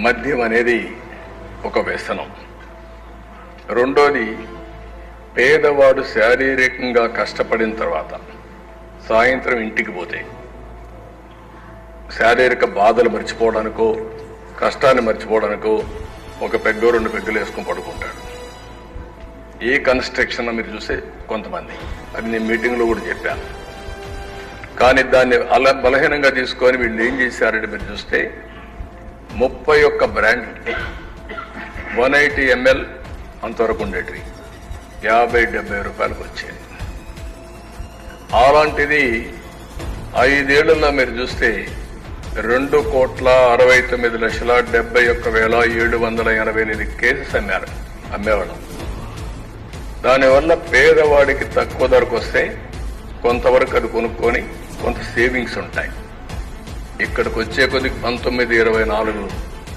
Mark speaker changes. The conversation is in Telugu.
Speaker 1: మద్యం అనేది ఒక వ్యసనం. రెండోది, పేదవాడు శారీరకంగా కష్టపడిన తర్వాత సాయంత్రం ఇంటికి పోతే శారీరక బాధలు మర్చిపోవడానికో కష్టాన్ని మర్చిపోవడానికో ఒక పెగ్గో 2 పెగ్గులు వేసుకొని పడుకుంటాడు. ఏ కన్స్ట్రక్షన్ మీరు చూసే కొంతమంది, అది నేను మీటింగ్లో కూడా చెప్పాను. కానీ దాన్ని అలా బలహీనంగా తీసుకొని వీళ్ళు ఏం చేశారంటే మీరు చూస్తే 31 బ్రాండ్ 180 ml అంతవరకు ఉండేటివి 50-70 రూపాయలకు వచ్చేది. అలాంటిది 5 ఏళ్లలో మీరు చూస్తే 2,69,71,788 కేసెస్ అమ్మేవాళ్ళం. దానివల్ల పేదవాడికి తక్కువ ధరకు వస్తే కొంతవరకు అది కొనుక్కొని కొంత సేవింగ్స్ ఉంటాయి. ఇక్కడికి వచ్చే కొద్ది 19-24